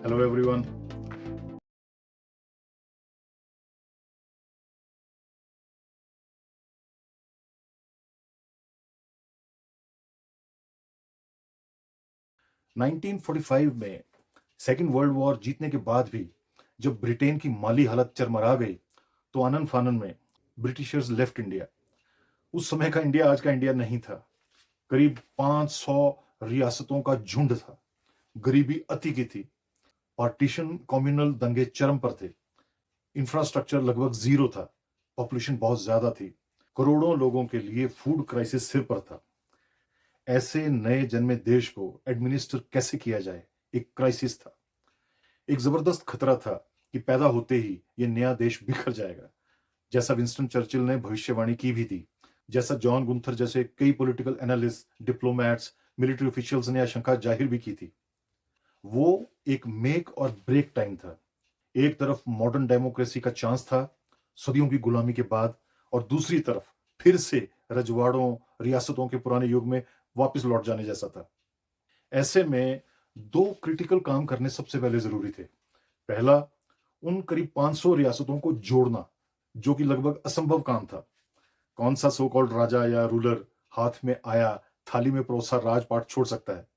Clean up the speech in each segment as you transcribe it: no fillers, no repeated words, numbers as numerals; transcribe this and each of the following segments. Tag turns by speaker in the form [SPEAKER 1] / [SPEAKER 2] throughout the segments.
[SPEAKER 1] Hello everyone. Nineteen 45 में second world war जीतने के बाद भी जब ब्रिटेन की माली हालत चरमरा गई तो आनन फानन में ब्रिटिशर्स लेफ्ट इंडिया। उस समय का इंडिया आज का इंडिया नहीं था। करीब 500 रियासतों का झुंड था। गरीबी अति की थी। पार्टीशन कम्युनल दंगे चरम पर थे। इंफ्रास्ट्रक्चर लगभग जीरो था। पॉपुलेशन बहुत ज्यादा थी। करोड़ों लोगों के लिए फूड क्राइसिस सिर पर था। ऐसे नए जन्मे देश को एडमिनिस्टर कैसे किया जाए, एक क्राइसिस था। एक जबरदस्त खतरा था कि पैदा होते ही ये नया देश बिखर जाएगा, जैसा विंस्टन चर्चिल ने भविष्यवाणी की भी थी, जैसा जॉन गुंथर जैसे कई political analyst, diplomats, military officials ने आशंका जाहिर भी की थी। वो एक मेक और ब्रेक टाइम था। एक तरफ मॉडर्न डेमोक्रेसी का चांस था सदियों की गुलामी के बाद, और दूसरी तरफ फिर से रजवाड़ों, रियासतों के पुराने युग में वापस लौट जाने जैसा था। ऐसे में दो क्रिटिकल काम करने सबसे पहले जरूरी थे। पहला, उन करीब 500 रियासतों को जोड़ना, जो कि लगभग असंभव काम था। कौन सा सो कॉल्ड राजा या रूलर हाथ में आया थाली में परोसा राजपाट छोड़ सकता है।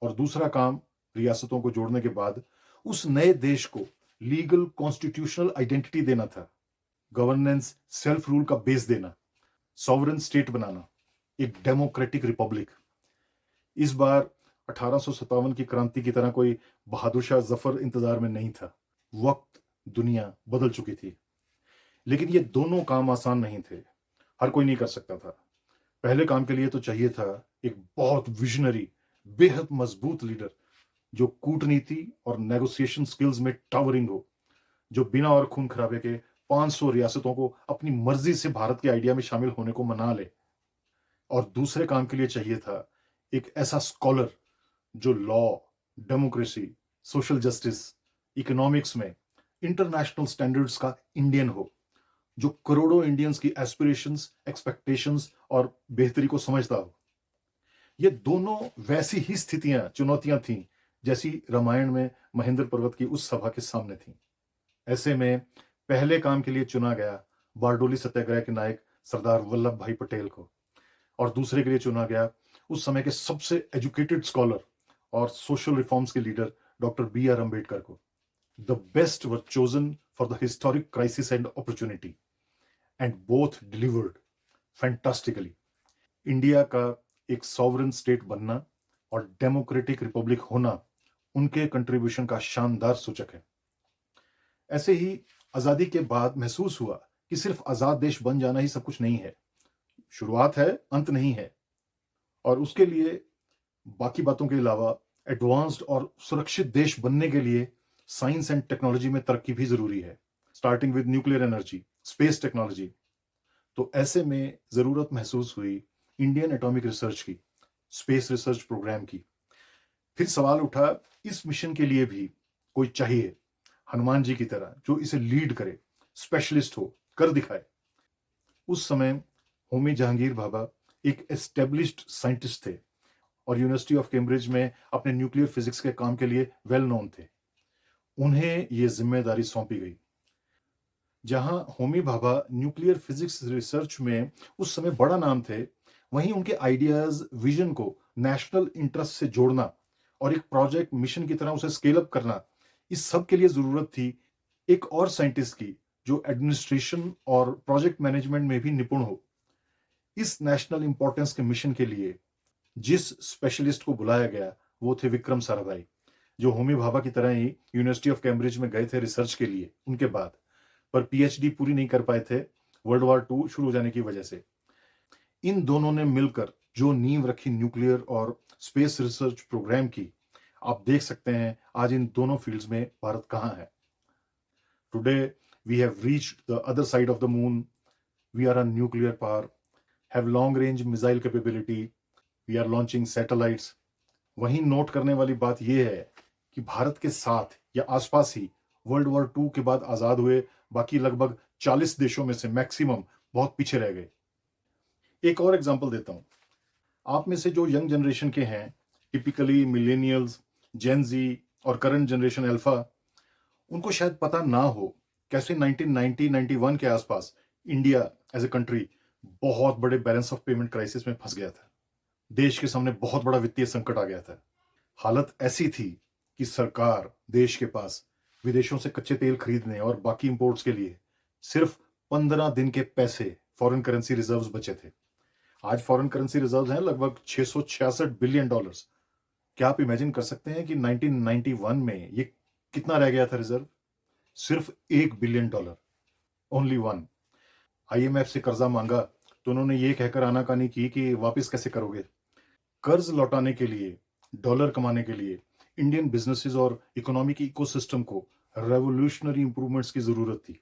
[SPEAKER 1] और दूसरा काम, रियासतों को जोड़ने के बाद उस नए देश को लीगल कॉन्स्टिट्यूशनल आइडेंटिटी देना था। गवर्नेंस, सेल्फ रूल का बेस देना, सॉवरेन स्टेट बनाना, एक डेमोक्रेटिक रिपब्लिक। इस बार 1857 की क्रांति की तरह कोई बहादुर शाह जफर इंतजार में नहीं था। वक्त, दुनिया बदल चुकी थी। लेकिन ये दोनों काम आसान नहीं थे। हर कोई नहीं कर सकता था। पहले काम के लिए तो चाहिए था एक बहुत विजनरी, बेहद मजबूत लीडर, जो कूटनीति और नेगोशिएशन स्किल्स में टावरिंग हो, जो बिना और खून खराबे के 500 रियासतों को अपनी मर्जी से भारत के आइडिया में शामिल होने को मना ले। और दूसरे काम के लिए चाहिए था एक ऐसा स्कॉलर जो law, democracy, social justice, economics में इंटरनेशनल स्टैंडर्ड्स का इंडियन हो, जो करोड़ों इंडियंस की एस्पिरेशंस, एक्सपेक्टेशंस और बेहतरी को समझता हो। ये दोनों वैसी ही स्थितियां, चुनौतियां थीं जैसी रामायण में महेंद्र पर्वत की उस सभा के सामने थीं। ऐसे में पहले काम के लिए चुना गया बारडोली सत्याग्रह के नायक सरदार वल्लभ भाई पटेल को, और दूसरे के लिए चुना गया उस समय के सबसे एजुकेटेड स्कॉलर और सोशल रिफॉर्म्स के leader doctor B R Ambedkar को। The best were chosen for the historic crisis and opportunity, and both delivered fantastically. India का एक सॉवरेन स्टेट बनना और डेमोक्रेटिक रिपब्लिक होना उनके कंट्रीब्यूशन का शानदार सूचक है। ऐसे ही आजादी के बाद महसूस हुआ कि सिर्फ आजाद देश बन जाना ही सब कुछ नहीं है। शुरुआत है, अंत नहीं है। और उसके लिए बाकी बातों के अलावा एडवांस्ड और सुरक्षित देश बनने के लिए साइंस एंड टेक्नोलॉजी में तरक्की भी जरूरी है, starting with nuclear energy, space technology. तो ऐसे में जरूरत महसूस हुई इंडियन एटॉमिक रिसर्च की, स्पेस रिसर्च प्रोग्राम की। फिर सवाल उठा, इस मिशन के लिए भी कोई चाहिए हनुमान जी की तरह जो इसे लीड करे, स्पेशलिस्ट हो, कर दिखाए। उस समय होमी जहांगीर भाभा एक एस्टेब्लिश्ड साइंटिस्ट थे और यूनिवर्सिटी ऑफ कैम्ब्रिज में अपने न्यूक्लियर फिजिक्स के काम के लिए वेल नोन थे। उन्हें यह जिम्मेदारी सौंपी गई। जहां Homi Bhabha nuclear physics research में उस समय बड़ा नाम थे, वहीं उनके आइडियाज, विजन को नेशनल इंटरेस्ट से जोड़ना और एक प्रोजेक्ट मिशन की तरह उसे स्केल अप करना, इस सब के लिए जरूरत थी एक और साइंटिस्ट की जो एडमिनिस्ट्रेशन और प्रोजेक्ट मैनेजमेंट में भी निपुण हो। इस नेशनल इंपॉर्टेंस के मिशन के लिए जिस स्पेशलिस्ट को बुलाया गया वो थे विक्रम साराभाई, जो होमी भाभा की तरह ही यूनिवर्सिटी ऑफ कैम्ब्रिज में गए थे रिसर्च के लिए उनके बाद, पर पीएचडी पूरी नहीं कर पाए थे वर्ल्ड वॉर टू शुरू हो जाने की वजह से। इन दोनों ने मिलकर जो नींव रखी न्यूक्लियर और स्पेस रिसर्च प्रोग्राम की, आप देख सकते हैं आज इन दोनों फील्ड्स में भारत कहां है। Today we have reached the other side of the moon, we are a nuclear power, have long range missile capability, we are launching satellites. वहीं नोट करने वाली बात यह है कि भारत के साथ या आसपास ही वर्ल्ड वॉर टू के बाद आजाद हुए बाकी लगभग 40 देशों में से मैक्सिमम बहुत पीछे रह गए। एक और एग्जांपल देता हूं। आप में से जो यंग जनरेशन के हैं, टिपिकली मिलेनियल्स, जेन जी और करंट जनरेशन अल्फा, उनको शायद पता ना हो कैसे 1990-91 के आसपास इंडिया एज ए कंट्री बहुत बड़े बैलेंस ऑफ पेमेंट क्राइसिस में फंस गया था। देश के सामने बहुत बड़ा वित्तीय संकट आ गया था। हालत ऐसी थी कि सरकार, देश के पास विदेशों से कच्चे तेल खरीदने और बाकी इंपोर्ट्स के लिए सिर्फ 15 दिन के पैसे, फॉरेन करेंसी रिजर्व्स बचे थे। आज फॉरेन करेंसी रिजर्व्स हैं लगभग $666 बिलियन। क्या आप इमेजिन कर सकते हैं कि 1991 में ये कितना रह गया था रिजर्व? सिर्फ $1 बिलियन, ओनली वन। आईएमएफ से कर्जा मांगा तो उन्होंने ये कहकर आनाकानी की कि वापस कैसे करोगे। कर्ज लौटाने के लिए, डॉलर कमाने के लिए इंडियन बिजनेसेस और इकोनॉमिक इकोसिस्टम को रेवोल्यूशनरी इंप्रूवमेंट्स की जरूरत थी।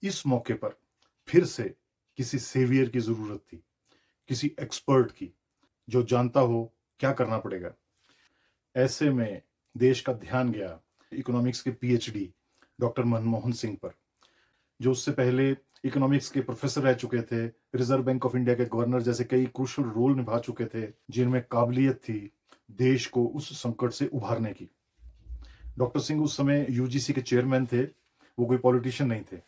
[SPEAKER 1] इस मौके पर फिर से किसी सेवियर की जरूरत थी, किसी एक्सपर्ट की जो जानता हो क्या करना पड़ेगा। ऐसे में देश का ध्यान गया इकोनॉमिक्स के पीएचडी डॉक्टर मनमोहन सिंह पर, जो उससे पहले इकोनॉमिक्स के प्रोफेसर रह चुके थे, रिजर्व बैंक ऑफ इंडिया के गवर्नर जैसे कई क्रूशल रोल निभा चुके थे, जिनमें काबिलियत थी देश को उस संकट से उभारने की। डॉक्टर सिंह उस समय यूजीसी के चेयरमैन थे, वो कोई पॉलिटिशियन नहीं थे।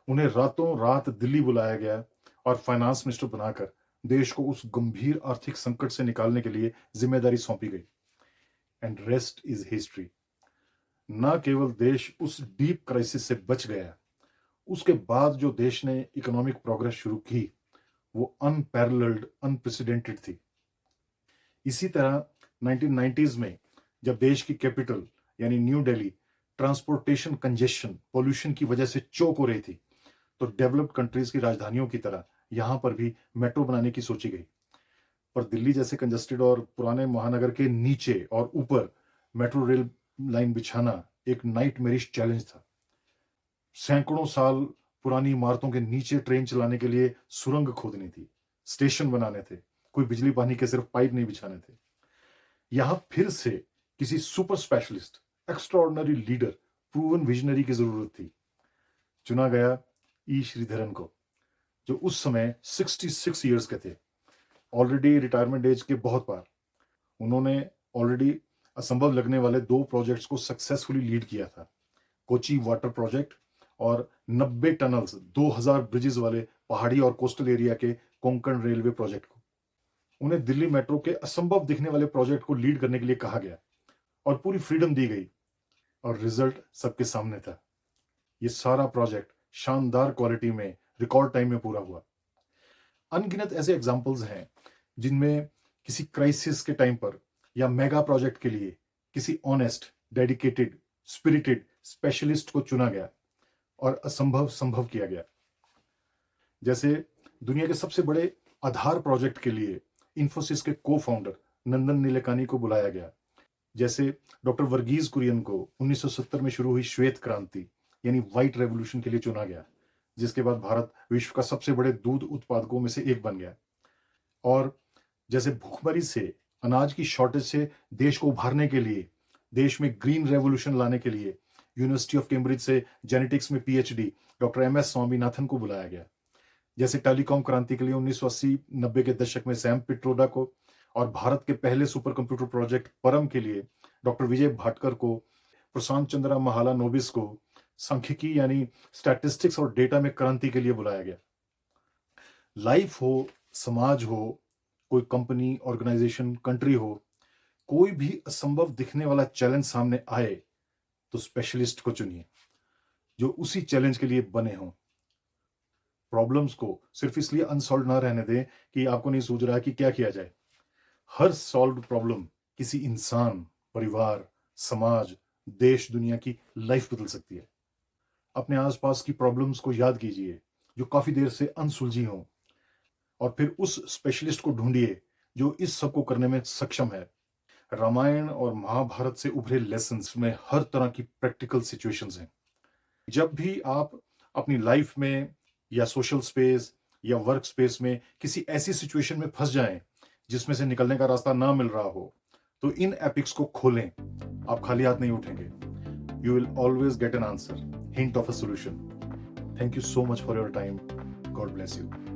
[SPEAKER 1] उन्हें रातों रात दिल्ली बुलाया गया और फाइनेंस मिनिस्टर बनाकर देश को उस गंभीर आर्थिक संकट से निकालने के लिए जिम्मेदारी सौंपी गई। And rest is history. न केवल देश उस डीप क्राइसिस से बच गया, उसके बाद जो देश ने इकोनॉमिक प्रोग्रेस शुरू की वो अनपैरेलल्ड, अनप्रेसिडेंटेड थी। इसी तरह 1990s में जब देश की कैपिटल यानी new Delhi transportation congestion, pollution की वजह से चोक हो रही थी, तो डेवलप्ड कंट्रीज की राजधानियों की तरह यहां पर भी मेट्रो बनाने की सोची गई। पर दिल्ली जैसे कंजस्टेड और पुराने महानगर के नीचे और ऊपर मेट्रो रेल लाइन बिछाना एक नाइटमेरिश चैलेंज था। सैकड़ों साल पुरानी इमारतों के नीचे ट्रेन चलाने के लिए सुरंग खोदनी थी, स्टेशन बनाने थे, कोई बिजली पानी के सिर्फ पाइप नहीं बिछाने थे। यहां फिर से किसी super specialist, extraordinary leader, proven visionary की जरूरत थी। चुना गया ई श्रीधरन को, जो उस समय 66 ईयर्स के थे, ऑलरेडी रिटायरमेंट एज के बहुत पार। उन्होंने ऑलरेडी असंभव लगने वाले 2 प्रोजेक्ट्स को सक्सेसफुली लीड किया था, कोची वाटर प्रोजेक्ट और 90 टनल्स, 2000 ब्रिजेस वाले पहाड़ी और कोस्टल एरिया के कोंकण रेलवे प्रोजेक्ट को। उन्हें दिल्ली मेट्रो के असंभव दिखने वाले प्रोजेक्ट को लीड करने के लिए कहा गया और पूरी फ्रीडम दी गई, और रिजल्ट सबके सामने था। ये सारा प्रोजेक्ट शानदार क्वालिटी में रिकॉर्ड टाइम में पूरा हुआ। अनगिनत ऐसे एग्जाम्पल्स हैं जिनमें किसी क्राइसिस के टाइम पर या मेगा प्रोजेक्ट के लिए किसी ऑनेस्ट, डेडिकेटेड, स्पिरिटेड स्पेशलिस्ट को चुना गया और असंभव संभव किया गया। जैसे दुनिया के सबसे बड़े आधार प्रोजेक्ट के लिए इंफोसिस के को फाउंडर नंदन नीलेकानी को बुलाया गया। जैसे डॉक्टर वर्गीज कुरियन को 1970 में शुरू हुई श्वेत क्रांति यानी व्हाइट रेवोल्यूशन के लिए चुना गया, जिसके बाद भारत विश्व का सबसे बड़े दूध उत्पादकों में से एक बन गया। और जैसे भूखमरी से, अनाज की शॉर्टेज से देश को उभारने के लिए, देश में ग्रीन रेवोल्यूशन लाने के लिए यूनिवर्सिटी ऑफ कैम्ब्रिज से जेनेटिक्स में पीएचडी डॉक्टर एमएस स्वामीनाथन को बुलाया गया। जैसे टेलीकॉम क्रांति के लिए 1980-90 के दशक में सैम पिट्रोडा को, और भारत के पहले सुपर कंप्यूटर प्रोजेक्ट परम के लिए डॉक्टर विजय भाटकर को, प्रशांत चंद्रा महालानोबिस को सांख्यिकी यानी स्टैटिस्टिक्स और डेटा में क्रांति के लिए बुलाया गया। लाइफ हो, समाज हो, कोई कंपनी, ऑर्गेनाइजेशन, कंट्री हो, कोई भी असंभव दिखने वाला चैलेंज सामने आए तो स्पेशलिस्ट को चुनिए जो उसी चैलेंज के लिए बने हों। प्रॉब्लम्स को सिर्फ इसलिए अनसॉल्व ना रहने दें कि आपको नहीं सूझ रहा है कि क्या किया जाए। हर सॉल्व प्रॉब्लम किसी इंसान, परिवार, समाज, देश, दुनिया की लाइफ बदल सकती है। अपने आसपास की प्रॉब्लम्स को याद कीजिए जो काफी देर से अनसुलझी हों, और फिर उस स्पेशलिस्ट को ढूंढिए जो इस सब को करने में सक्षम है। रामायण और महाभारत से उभरे लेसन्स में हर तरह की प्रैक्टिकल सिचुएशंस हैं। जब भी आप अपनी लाइफ में या सोशल स्पेस या वर्क स्पेस में किसी ऐसी सिचुएशन में फंस जाएं जिसमें से निकलने का रास्ता ना मिल रहा हो, तो इन एपिक्स को खोलें। आप खाली हाथ नहीं उठेंगे। You will always get an answer, hint of a solution. Thank you so much for your time. God bless you.